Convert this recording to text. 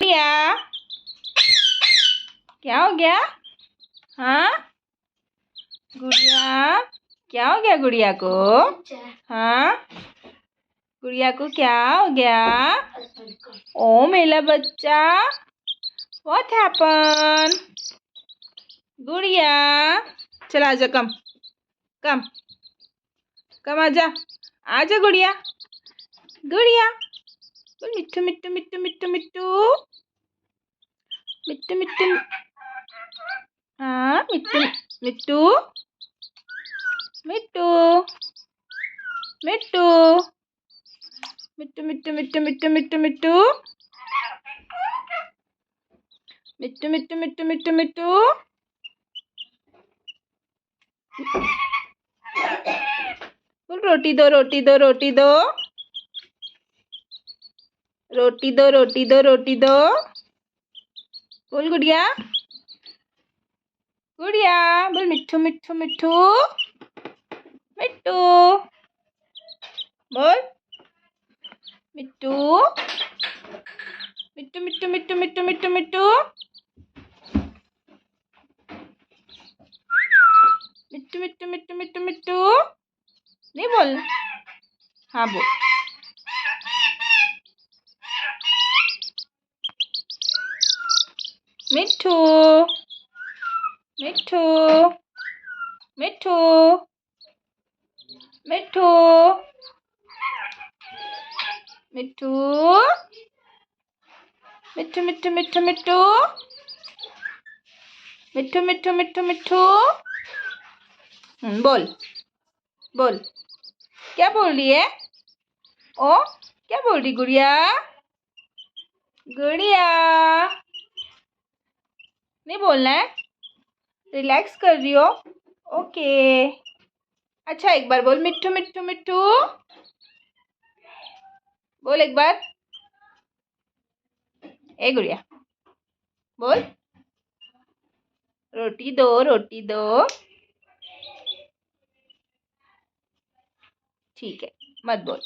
गुड़िया क्या हो गया? हाँ गुड़िया क्या हो गया गुड़िया को? हाँ गुड़िया को क्या हो गया? ओ मेरा बच्चा, व्हाट हैपन? गुड़िया चल आजा, कम कम कम आजा, आजा गुड़िया। गुड़िया बोल मिट्टू मिट्टू मिट्टू मिट्टू मिट्टू मिट्टू मिट्टू। हाँ मिट्टू मिट्टू मिट्टू मिट्टू मिट्टू मिट्टू मिट्टू मिट्टू मिट्टू मिट्टू मिट्टू मिट्टू मिट्टू मिट्टू मिट्टू। बोल रोटी दो रोटी दो रोटी दो रोटी दो रोटी दो रोटी दो। बोल गुड़िया गुड़िया बोल मिट्ठू मिट्ठू मिट्ठू मिट्टू। बोल मिट्टू मिट्टू मिट्टू मिट्टू मिट्टू मिट्टू मिट्टू मिट्टू मिट्टू मिट्टू मिट्टू मिट्टू। नहीं बोल, हाँ बोल। मिट्ठू मिट्ठू मिट्ठू मिट्ठू मिट्ठू मिट्ठू मिट्ठू मिट्ठू मिट्ठू मिट्ठू मिट्ठू मिट्ठू मिट्ठू। बोल बोल, क्या बोल रही है? ओ क्या बोल रही गुड़िया? गुड़िया नहीं बोलना है, रिलैक्स कर रही हो? ओके। अच्छा एक बार बोल मिट्ठू मिट्ठू मिट्ठू, बोल एक बार। ए गुड़िया बोल रोटी दो रोटी दो। ठीक है मत बोल।